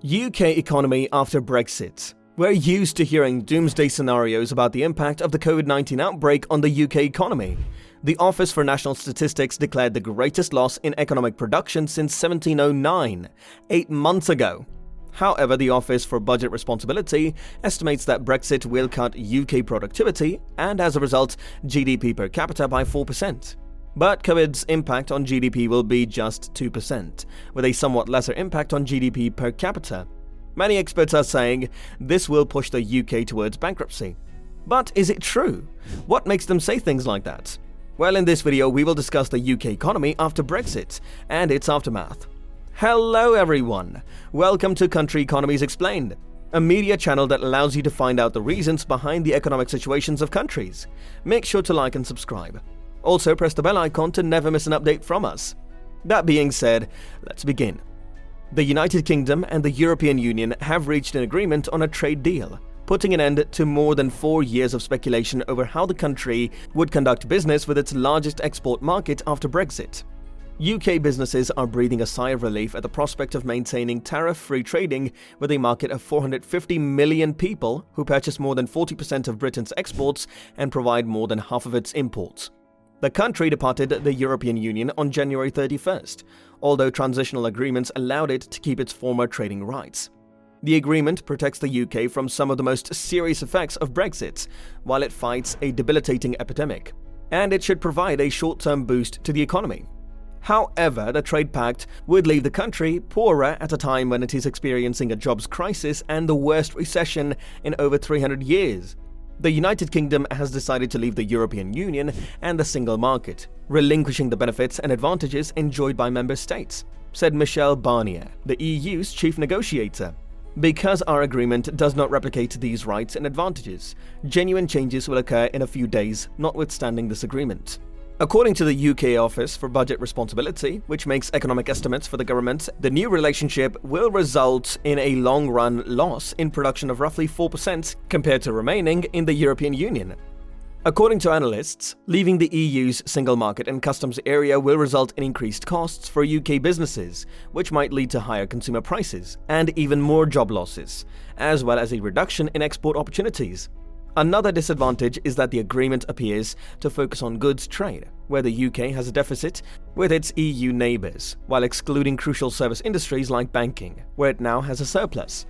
UK economy after Brexit. We're used to hearing doomsday scenarios about the impact of the COVID-19 outbreak on the UK economy. The Office for National Statistics declared the greatest loss in economic production since 1709, 8 months ago. However, the Office for Budget Responsibility estimates that Brexit will cut UK productivity and, as a result, GDP per capita by 4%. But COVID's impact on GDP will be just 2%, with a somewhat lesser impact on GDP per capita. Many experts are saying this will push the UK towards bankruptcy. But is it true? What makes them say things like that? Well, in this video, we will discuss the UK economy after Brexit and its aftermath. Hello everyone! Welcome to Country Economies Explained, a media channel that allows you to find out the reasons behind the economic situations of countries. Make sure to like and subscribe. Also, press the bell icon to never miss an update from us. That being said, let's begin. The United Kingdom and the European Union have reached an agreement on a trade deal, putting an end to more than 4 years of speculation over how the country would conduct business with its largest export market after Brexit. UK businesses are breathing a sigh of relief at the prospect of maintaining tariff-free trading with a market of 450 million people who purchase more than 40% of Britain's exports and provide more than half of its imports. The country departed the European Union on January 31st, although transitional agreements allowed it to keep its former trading rights. The agreement protects the UK from some of the most serious effects of Brexit, while it fights a debilitating epidemic, and it should provide a short-term boost to the economy. However, the trade pact would leave the country poorer at a time when it is experiencing a jobs crisis and the worst recession in over 300 years. The United Kingdom has decided to leave the European Union and the single market, relinquishing the benefits and advantages enjoyed by member states, said Michel Barnier, the EU's chief negotiator. Because our agreement does not replicate these rights and advantages, genuine changes will occur in a few days, notwithstanding this agreement. According to the UK Office for Budget Responsibility, which makes economic estimates for the government, the new relationship will result in a long-run loss in production of roughly 4% compared to remaining in the European Union. According to analysts, leaving the EU's single market and customs area will result in increased costs for UK businesses, which might lead to higher consumer prices and even more job losses, as well as a reduction in export opportunities. Another disadvantage is that the agreement appears to focus on goods trade, where the UK has a deficit with its EU neighbours, while excluding crucial service industries like banking, where it now has a surplus.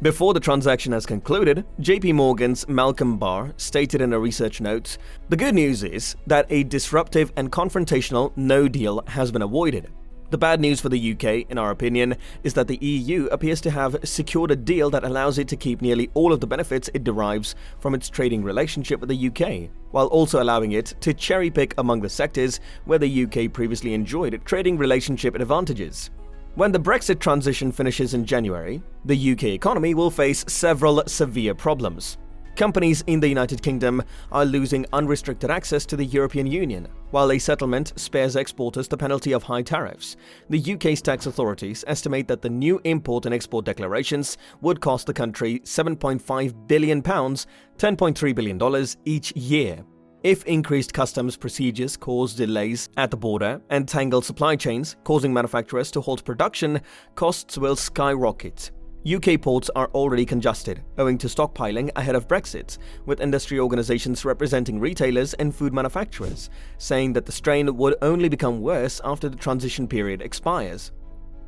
Before the transaction has concluded, JP Morgan's Malcolm Barr stated in a research note, "The good news is that a disruptive and confrontational no deal has been avoided. The bad news for the UK, in our opinion, is that the EU appears to have secured a deal that allows it to keep nearly all of the benefits it derives from its trading relationship with the UK, while also allowing it to cherry-pick among the sectors where the UK previously enjoyed trading relationship advantages." When the Brexit transition finishes in January, the UK economy will face several severe problems. Companies in the United Kingdom are losing unrestricted access to the European Union, while a settlement spares exporters the penalty of high tariffs. The UK's tax authorities estimate that the new import and export declarations would cost the country £7.5 billion, $10.3 billion each year. If increased customs procedures cause delays at the border and tangle supply chains, causing manufacturers to halt production, costs will skyrocket. UK ports are already congested, owing to stockpiling ahead of Brexit, with industry organisations representing retailers and food manufacturers, saying that the strain would only become worse after the transition period expires.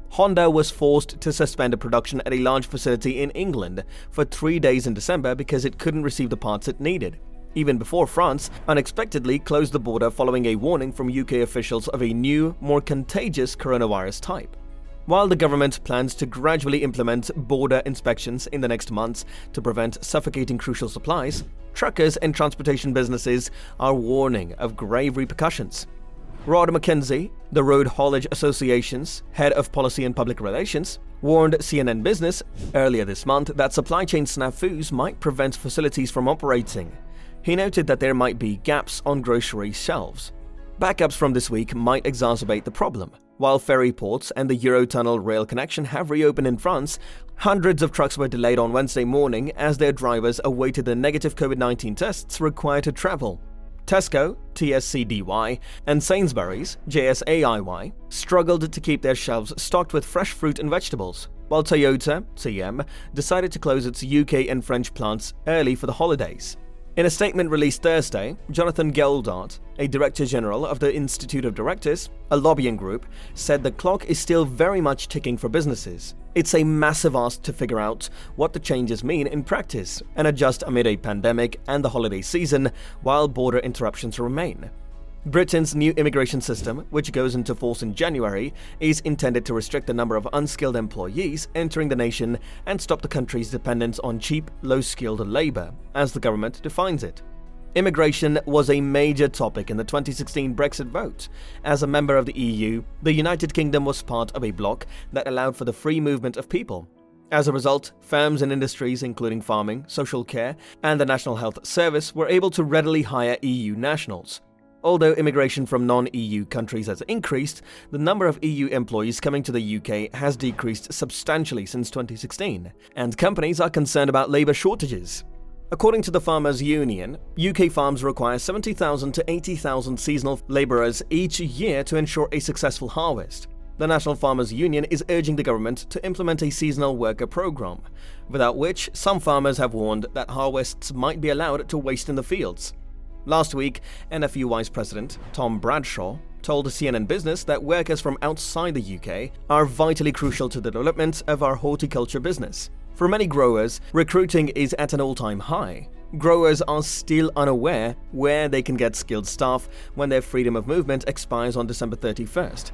Honda was forced to suspend production at a large facility in England for 3 days in December because it couldn't receive the parts it needed, even before France unexpectedly closed the border following a warning from UK officials of a new, more contagious coronavirus type. While the government plans to gradually implement border inspections in the next months to prevent suffocating crucial supplies, truckers and transportation businesses are warning of grave repercussions. Rod McKenzie, the Road Haulage Association's head of policy and public relations, warned CNN Business earlier this month that supply chain snafus might prevent facilities from operating. He noted that there might be gaps on grocery shelves. Backups from this week might exacerbate the problem. While ferry ports and the Eurotunnel rail connection have reopened in France, hundreds of trucks were delayed on Wednesday morning as their drivers awaited the negative COVID-19 tests required to travel. Tesco, TSCDY, and Sainsbury's, JSAIY, struggled to keep their shelves stocked with fresh fruit and vegetables. while Toyota, TM, decided to close its UK and French plants early for the holidays. In a statement released Thursday, Jonathan GELDART, a Director General of the Institute of Directors, a lobbying group, said the clock is still very much ticking for businesses. It's a massive ask to figure out what the changes mean in practice and adjust amid a pandemic and the holiday season while border interruptions remain. Britain's new immigration system, which goes into force in January, is intended to restrict the number of unskilled employees entering the nation and stop the country's dependence on cheap, low-skilled labor, as the government defines it. Immigration was a major topic in the 2016 Brexit vote. As a member of the EU, the United Kingdom was part of a bloc that allowed for the free movement of people. As a result, firms and industries including farming, social care, and the National Health Service were able to readily hire EU nationals. Although immigration from non-EU countries has increased, the number of EU employees coming to the UK has decreased substantially since 2016, and companies are concerned about labour shortages. According to the Farmers Union, UK farms require 70,000 to 80,000 seasonal labourers each year to ensure a successful harvest. The National Farmers Union is urging the government to implement a seasonal worker programme, without which some farmers have warned that harvests might be allowed to waste in the fields. Last week, NFU Vice President Tom Bradshaw told CNN Business that workers from outside the UK are vitally crucial to the development of our horticulture business. For many growers, recruiting is at an all-time high. Growers are still unaware where they can get skilled staff when their freedom of movement expires on December 31st.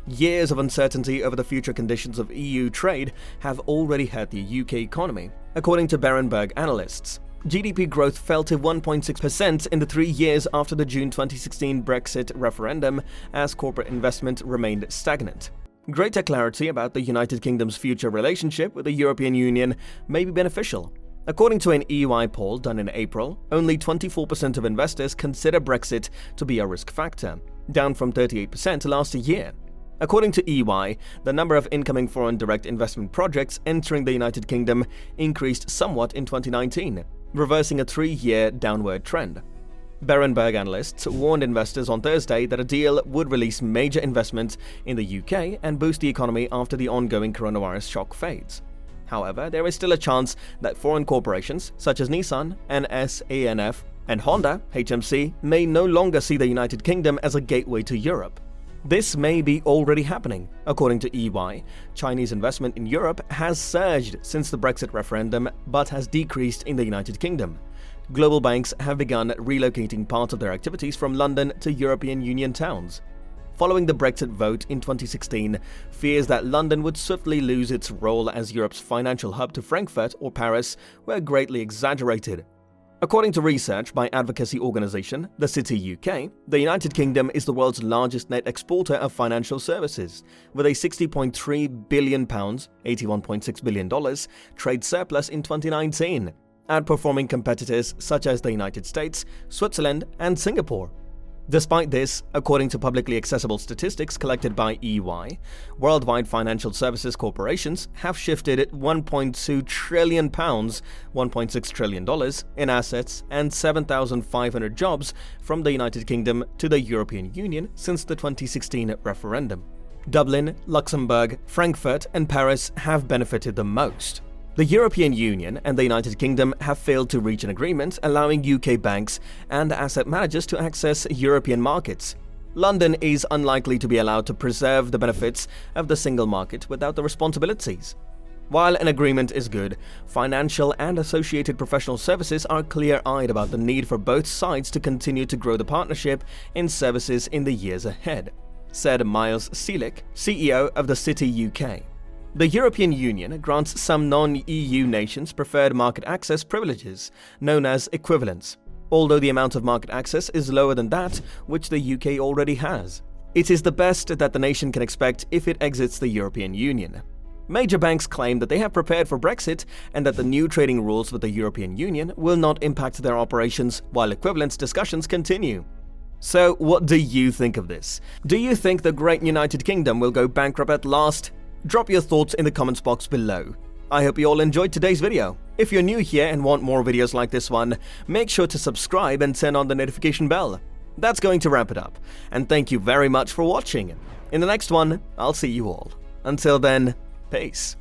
Years of uncertainty over the future conditions of EU trade have already hurt the UK economy, according to Berenberg analysts. GDP growth fell to 1.6% in the 3 years after the June 2016 Brexit referendum, as corporate investment remained stagnant. Greater clarity about the United Kingdom's future relationship with the European Union may be beneficial. According to an EY poll done in April, only 24% of investors consider Brexit to be a risk factor, down from 38% last year. According to EY, the number of incoming foreign direct investment projects entering the United Kingdom increased somewhat in 2019, reversing a 3-year downward trend. Berenberg analysts warned investors on Thursday that a deal would release major investment in the UK and boost the economy after the ongoing coronavirus shock fades. However, there is still a chance that foreign corporations such as Nissan, NSANF, and Honda, HMC, may no longer see the United Kingdom as a gateway to Europe. This may be already happening. According to EY, Chinese investment in Europe has surged since the Brexit referendum but has decreased in the United Kingdom. Global banks have begun relocating part of their activities from London to European Union towns. Following the Brexit vote in 2016, fears that London would swiftly lose its role as Europe's financial hub to Frankfurt or Paris were greatly exaggerated. According to research by advocacy organisation The City UK, the United Kingdom is the world's largest net exporter of financial services, with a £60.3 billion ($81.6 billion) trade surplus in 2019, outperforming competitors such as the United States, Switzerland, and Singapore. Despite this, according to publicly accessible statistics collected by EY, worldwide financial services corporations have shifted £1.2 trillion, $1.6 trillion in assets and 7,500 jobs from the United Kingdom to the European Union since the 2016 referendum. Dublin, Luxembourg, Frankfurt, and Paris have benefited the most. The European Union and the United Kingdom have failed to reach an agreement allowing UK banks and asset managers to access European markets. London is unlikely to be allowed to preserve the benefits of the single market without the responsibilities. While an agreement is good, financial and associated professional services are clear-eyed about the need for both sides to continue to grow the partnership in services in the years ahead, said Miles CELIC, CEO of the City UK. The European Union grants some non-EU nations preferred market access privileges, known as equivalence, although the amount of market access is lower than that which the UK already has. It is the best that the nation can expect if it exits the European Union. Major banks claim that they have prepared for Brexit and that the new trading rules with the European Union will not impact their operations while equivalence discussions continue. So, what do you think of this? Do you think the great United Kingdom will go bankrupt at last? Drop your thoughts in the comments box below. I hope you all enjoyed today's video. If you're new here and want more videos like this one, make sure to subscribe and turn on the notification bell. That's going to wrap it up, and thank you very much for watching. In the next one, I'll see you all. Until then, peace.